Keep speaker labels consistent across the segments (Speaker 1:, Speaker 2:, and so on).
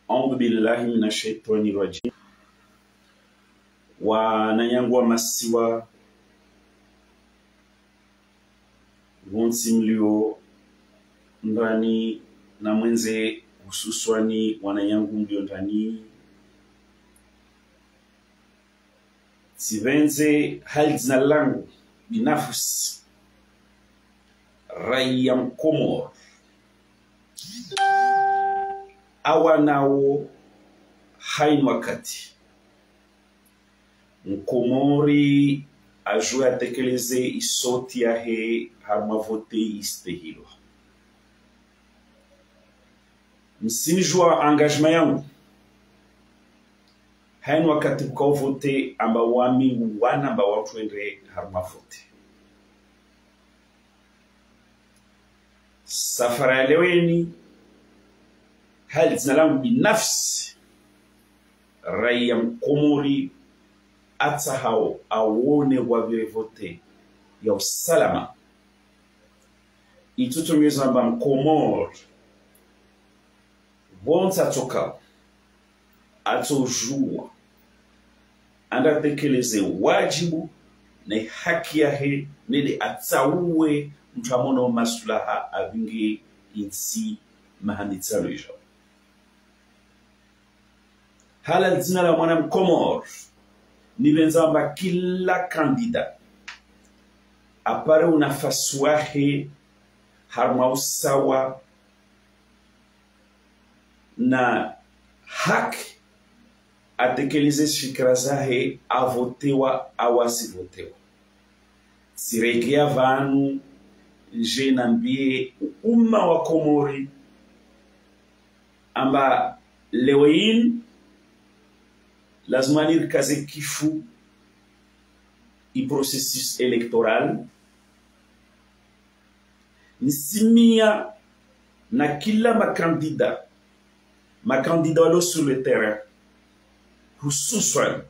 Speaker 1: A'udhu billahi minash shaitani rajim. Wananyangwa masiwa wonsi mlio ndani na mwenze hususwani wananyangu mlio ndani sivenze hali zina langu binafsi raia Mkomoro awa nao haini wakati Mkomori ajue atekeleze isoti yahe harmavote istehilwa. Msinijua engagement yangu haini wakati kwa vote amba wami wana amba watu endre harmavote. Safara ya leweni hali zina langu binafsi raia Mkomori ata hao awone wavyovote ya usalama itutumizwa amba Mkomoro bonta toka atojua andatekeleze wajibu na haki yahe nede atauwe mtamono wa maslaha avingi insi mahanditsalo ijo. Hala zina la mwana Mkomoro ni benzamba kila kandida apare unafasi wahe harma usawa na haki atekeleze fikra zahe avotewa awasivotewa. Siregea vanu je nambie umma wa Komori amba lewein lazima nirikaze kifu i processus electoral nisimia na kila makandida walo sur le terrain hususan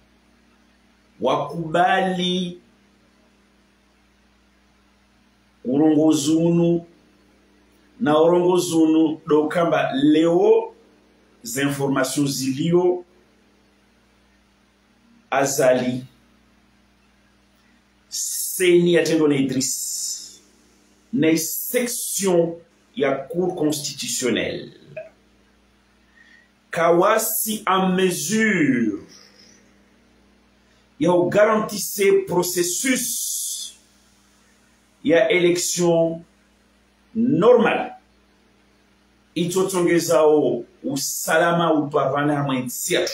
Speaker 1: wakubali urongozunu na urongozunu dokamba leo za information zilio azali seni atendo na Idriss na section ya cour constitutionnelle kawasi en mesure ya garantisse processus ya élection normale itotongezao usalama utwavana mwentsiatu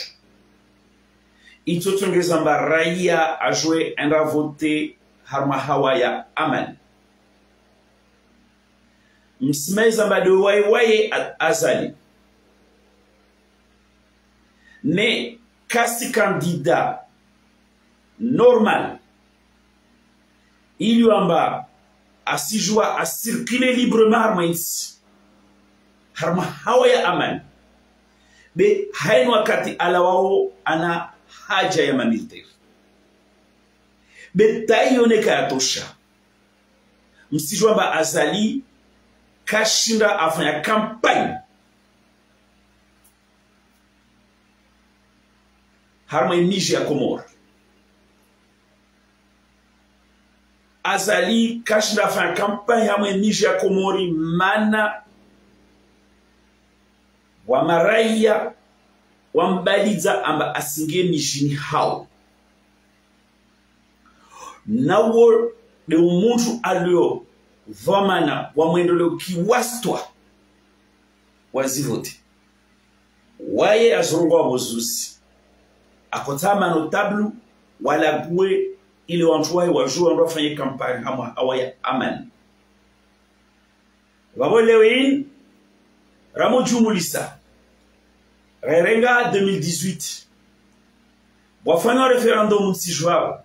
Speaker 1: itotongeza mba raia ajue enda vote harma hawa ya aman. Msimeza mba wae azali ne kasi kandida normal ili amba asijua asirkile librement harma insi harma hawa ya aman be haini wakati alawao ana haja ya mamiliteri betai yoneka yatosha msijua mba azali kashinda afanya kampani harma imiji ya Komoro azali kashinda afanya kampani harma imiji ya Komori mana wa maraia wambaliza amba asinge mijini hao nawo de umuntu alio vamana wa mwendolo kiwastwa wazivote waye azorongwa bozusi akotama notablu wala bwe ile wantu wae wajua ndo afanye kampani hama awaya aman wabolewin ramo jumulisa Rerenga 2018 wafanya referendum msijwa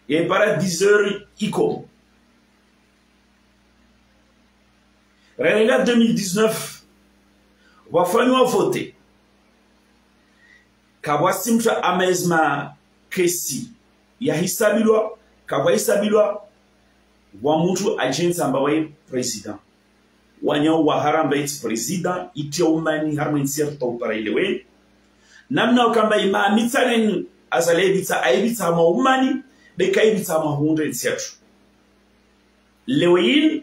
Speaker 1: et para 10 heures iko Rerenga 2019 wafanya vote kabwasimcha amezma kesi ya hisabilwa kabwa hisabilwa wa mtu agent ambaye president wanyao wa haramba iti president iti umani harma insierto para ilewe namna wakamba ima mitaren azale ibita aibita ma umani beka ibita ma hunde insierto lewein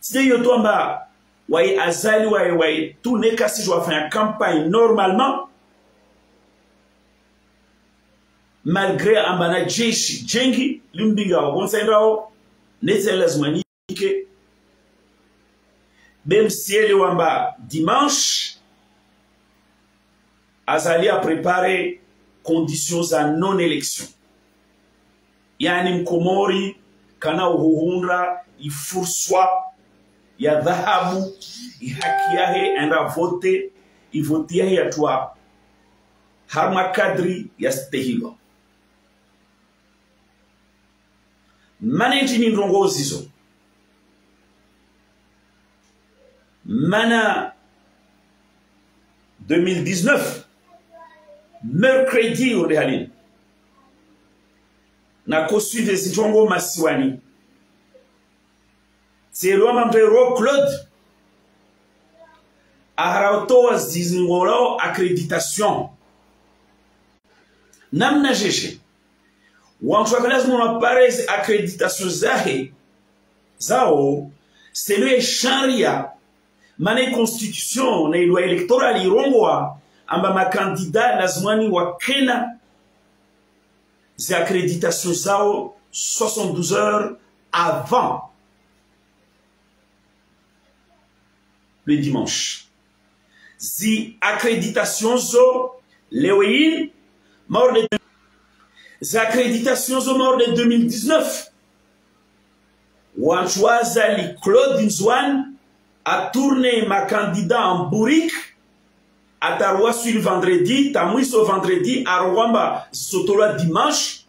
Speaker 1: tide yoto amba wai azali wai tout ne kasi jo faire campagne normalement malgré ambana jeshi jengi limbinga wa gonsaindao nete lazima nike même si elle wamba dimanche azali a préparer conditions à non élection yani mkomori kana uhuhundra ifurswa ya dhahabu ihaki yahe enda vote ivoti yahe yatua harma kadri ya stehilo manage ni ndongo zizo mana 2019 mercredi au réalin na kosu de zitongo masiwani c'est le mambrero Claude arauto zizingoro accréditation namna jeje wanchwakalas mona pares accréditation zao c'est le sharia mané constitution na loi électorale irongwa amba makandida lazimani wa kena za accréditation zao 72 heures avant le dimanche. Si accréditation zo lewein mort de si accréditation zo mort de 2019 wanchwaza li Claude Nzwan a tourné ma candidat en bourrique à Tarwa sur le vendredi tamwiso vendredi à Rwamba sotola dimanche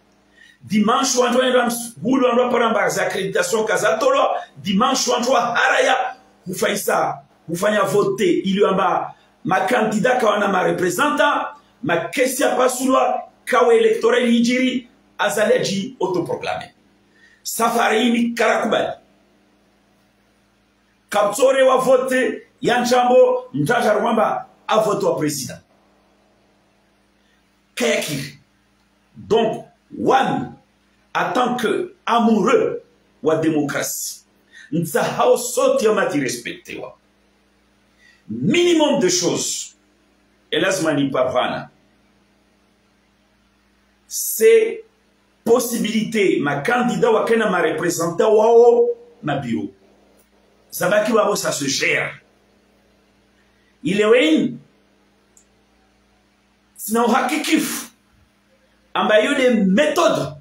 Speaker 1: wanchwa hulu wanchwa paramba za accréditation kazatolo dimanche wanchwa haraya hufaisa kufanya vote ili amba makandida kawana ma representant ma kesi pasulwa kawe electoral hijiri azaleji autoproclamé safari ni karakubali kapsore wa vote yanchambo mtaja rwamba a vote wa président kayakiri donc one en tant que amoureux wa démocratie nsahau sote yamati respecté wa minimum de choses et lazmani pavana c'est possibilité ma candidat wa kena ma représentant wao ma bureau sabaki wao ça se gère il est win sina uhakikif ambayo des méthodes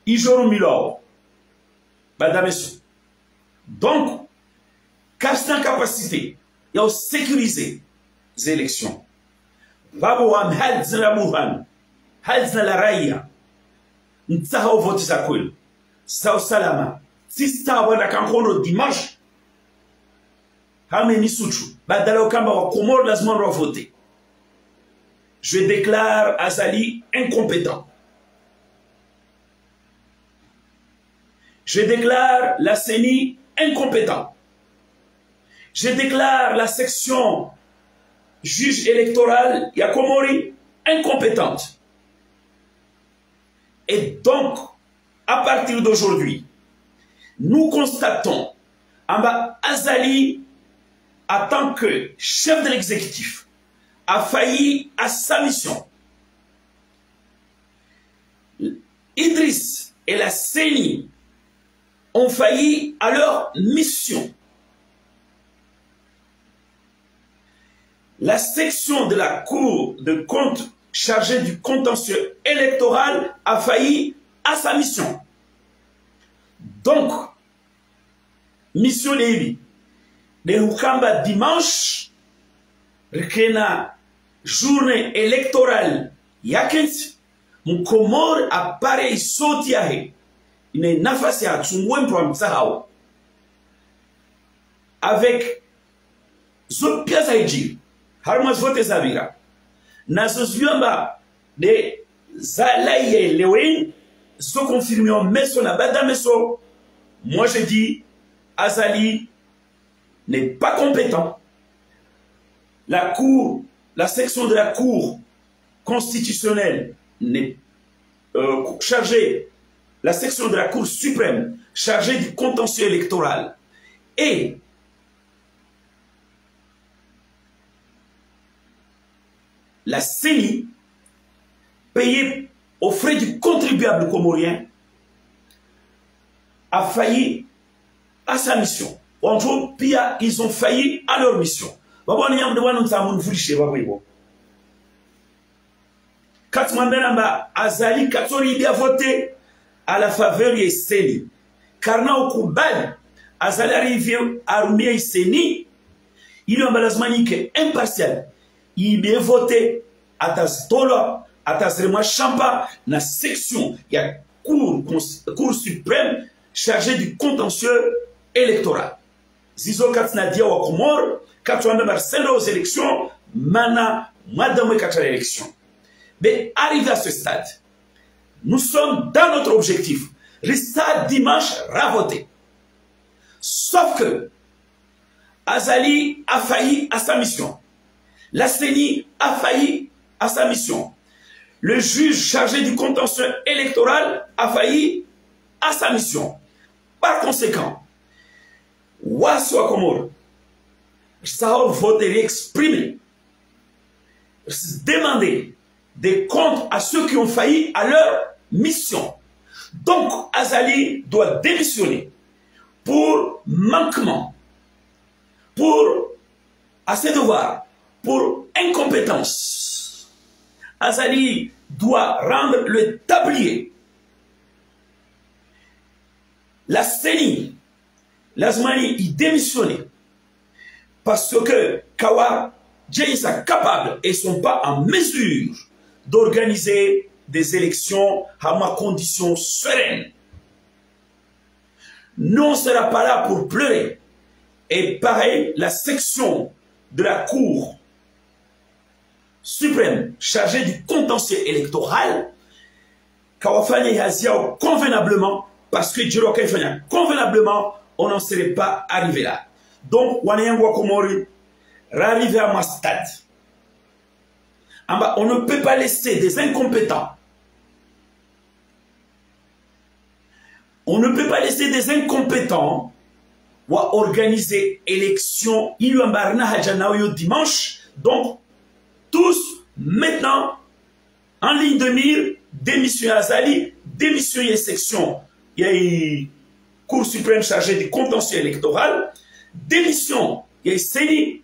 Speaker 1: ijoru milo madame donc capacité capacité ya sécuriser les élections babo wa mhadzna buhan hadzna la raia ntaho vote za kweli sawa salama sista wana kankono dimanche hame ni suchu badala kamba wa komor lazima ndo voter je déclare Azali incompétent je déclare la CENI incompétent. Je déclare la section juge électorale Yakomori incompétente. Et donc, à partir d'aujourd'hui, nous constatons Amba Azali, en tant que chef de l'exécutif, a failli à sa mission. Idriss et la CENI ont failli à leur mission. La section de la Cour de compte chargée du contentieux électoral a failli à sa mission. Donc, mission Lévi, de Hukamba dimanche, Rikena journée électorale, Yakent, Mukomor appareil sautiahe. Il n'est nafasi à tsungwe mpwa msahau avec zo piaza hijiri harma zote zabira na zozuamba de zalaye lewen zo confirmé en meso na bada meso moi je dis Azali n'est pas compétent. La section de la Cour constitutionnelle n'est chargée, la section de la Cour suprême chargée du contentieux électoral et la CENI, payée aux frais du contribuable comorien, a failli à sa mission. En tout cas, ils ont failli à leur mission. Quand Azali Katori a voté à la faveur de Seni, car au Koubal, Azali arrivé à Rumia Seni, il a un impartial. Il a voté à Tazdola, à Tazrema Champa, dans la section, il y a Cour suprême chargée du contentieux électoral. Zizo Katsina Dia wa Komor, Katouane Marcelo aux élections, Mana, Madame Katra l'élection. Mais arrivé à ce stade, nous sommes dans notre objectif. Resta dimanche ravoté. Sauf que Azali a failli à sa mission. La CENI a failli à sa mission. Le juge chargé du contentieux électoral a failli à sa mission. Par conséquent, Waswa Komor, ça a voté exprimé, demander des comptes à ceux qui ont failli à leur mission. Donc, Azali doit démissionner pour manquement, à ses devoirs, pour incompétence. Azali doit rendre le tablier. La CENI, l'Azmani, il démissionnait parce que Kawa, Jaisa capable et ne sont pas en mesure d'organiser des élections à ma condition sereine. Nous, on ne sera pas là pour pleurer. Et pareil, la section de la Cour suprême chargée du contentieux électoral, Kawafani Haziao convenablement, parce que Djiroka Ifanya convenablement, on n'en serait pas arrivé là. Donc, Wanayangwa Komori, arrivé à ma stade. On ne peut pas laisser des incompétents. On ne peut pas laisser des incompétents ou organiser élection dimanche. Donc, tous maintenant en ligne de mire, démission Azali, démission et section. Il y a une Cour suprême chargée du contentieux électoral, démission il y a CENI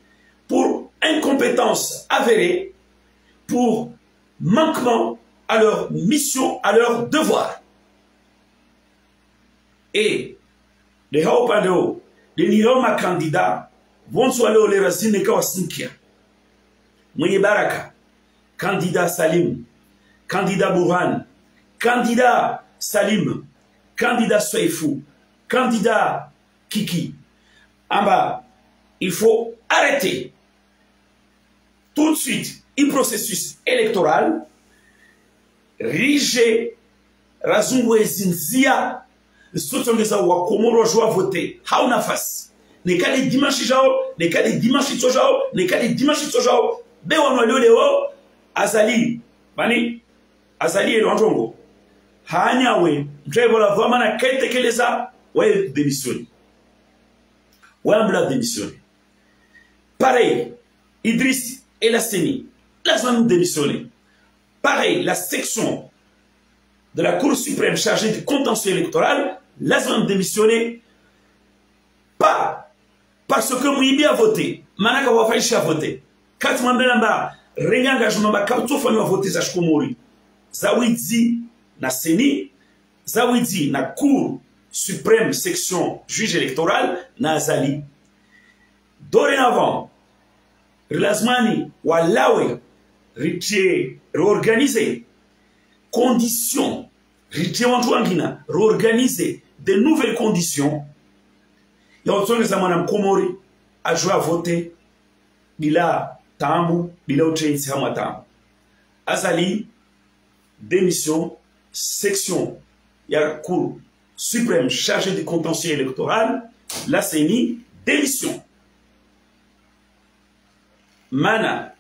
Speaker 1: pour incompétence avérée, pour manquement à leur mission, à leur devoir. Et les hauts les niroma candidats vont soit là les racines de Kawasinkia. Mouye Baraka, candidat Salim, candidat Bourhan, candidat Salim, candidat Soifou, candidat Kiki. En bas, il faut arrêter tout de suite un processus électoral, riger, razungwe zinzia, sotongeza wa komoro joa voter, hauna fas. Ne kali dimanche jao, ne kali dimanche tojao, ne kali dimanche tojao, be wanwalio leo, Azali, bani, Azali e l'anjongo. Hanyawe, mtrebo la vamana kete keleza, ouais démissionner. Ouais mbla démissionner. Pareil, Idriss et la CENI, la zone démissionner. Pareil, la section de la Cour suprême chargée du contentieux électoral, la zone démissionner. Pas parce que Mouibi a voté, Manaka Wafaïchi a voté. Quand Mambelamba, Renyanga Jumamba, Kautofani a voté Zachkomori. Zawidzi na CENI, Zawidzi na Cour suprême section juge électoral, na Azali. Dorénavant, Relazmani, Walawe, Riche, réorganiser, conditions, Riche Wantouangina, réorganiser de nouvelles conditions. Il y a autant que ça, Madame Komori, a joué à voter, Bila Tambu, Bila Uchensi Hamatam. Azali, démission, section, il y a la Cour suprême chargée du contentieux électoral, la CENI, démission. Mana,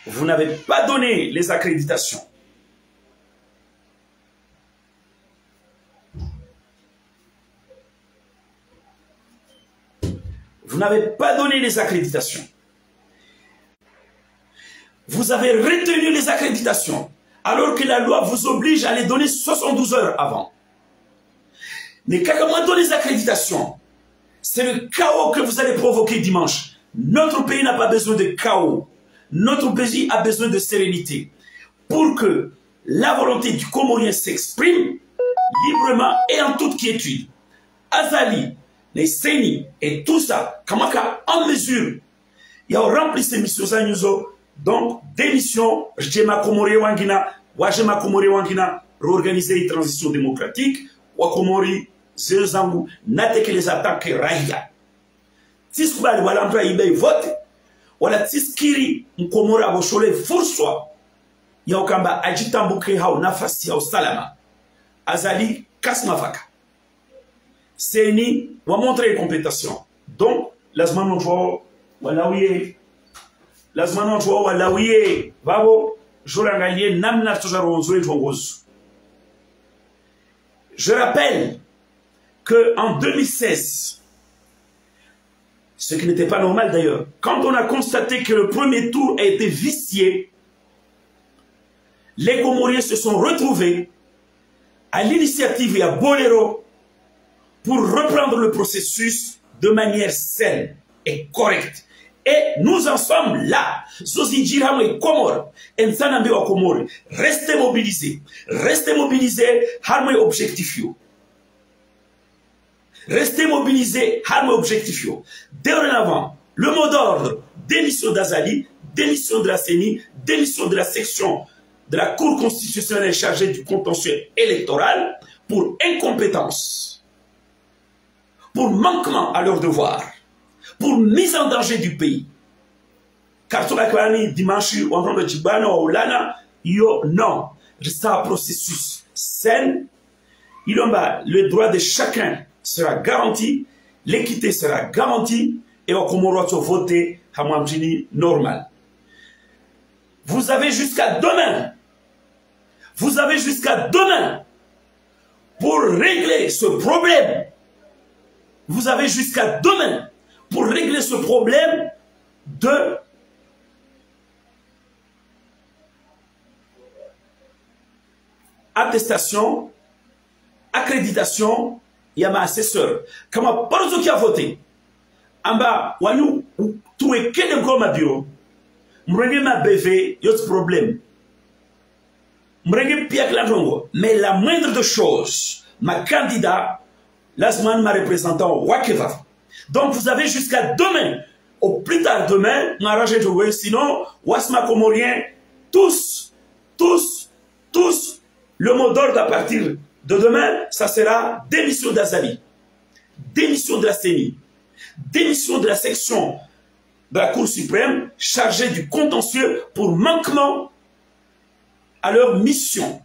Speaker 1: vous n'avez pas donné les accréditations. Vous n'avez pas donné les accréditations. Vous avez retenu les accréditations, alors que la loi vous oblige à les donner 72 heures avant. Mais quand on donne les accréditations, c'est le chaos que vous allez provoquer dimanche. Notre pays n'a pas besoin de chaos. Notre pays a besoin de sérénité. Pour que la volonté du Comorien s'exprime librement et en toute quiétude. Azali, les CENI et tout ça, Kamaka en mesure, il y a rempli ces missions. Donc, démission, Jema Komori Wangina, Wajema Komori Wangina, réorganiser une transition démocratique, Wakomori, Zezangu, n'attaque les attaques Raïa. Tiskubali, Walampa, Ibe, vote, Wala Tiskiri, Nkomori, Aboshole, Foursoi, Yaokamba, Ajitambuke, Hao, Nafasi, Hao, Salama, Azali, Kasmafaka. CENI, on va montrer les compétences. Donc, la semaine où Walaouye, la semaine où Walaouye, Vavo, Jorangalie, Namna Tojaronzo et Jongoz. Je rappelle qu'en 2016, ce qui n'était pas normal d'ailleurs, quand on a constaté que le premier tour a été vicié, les Comoriens se sont retrouvés à l'initiative et à Bolero pour reprendre le processus de manière saine et correcte. Et nous en sommes là. Restez mobilisés. Restez mobilisés. Harmonie objectif. Restez mobilisés. Harmonie objectif. Dorénavant, le mot d'ordre, démission d'Azali, démission de la CENI, démission de la section de la Cour constitutionnelle chargée du contentieux électoral pour incompétence, pour manquement à leurs devoirs, pour mise en danger du pays. Car tout le dimanche, on rentre de Tibano ou Lana, non. C'est un processus sain. Le droit de chacun sera garanti, l'équité sera garantie, et on va voter à Mwamjini normal. Vous avez jusqu'à demain. Vous avez jusqu'à demain pour régler ce problème. Vous avez jusqu'à demain pour régler ce problème de attestation, accréditation, il y a ma assesseur. Comment partout qui a voté, en bas, wanou, tout est quel est comme bureau, m'renge ma BV, il y a ce problème. M'renge piak la rongo, mais la moindre de choses, ma candidat, la semaine, ma représentant, Wakeva. Donc, vous avez jusqu'à demain, au plus tard demain, m'arranger de jouer, sinon, Wasma Comorien, tous, le mot d'ordre à partir de demain, ça sera démission d'Azali, démission de la CENI, démission de la section de la Cour suprême chargée du contentieux pour manquement à leur mission,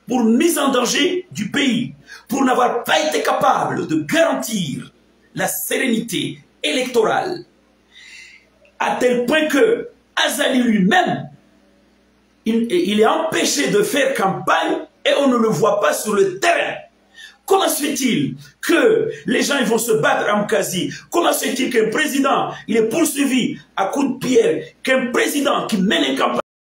Speaker 1: pour mise en danger du pays, pour n'avoir pas été capable de garantir la sérénité électorale, à tel point que Azali lui-même, il est empêché de faire campagne et on ne le voit pas sur le terrain. Comment se fait-il que les gens ils vont se battre à Mkazi? Comment se fait-il qu'un président il est poursuivi à coups de pierre, qu'un président qui mène une campagne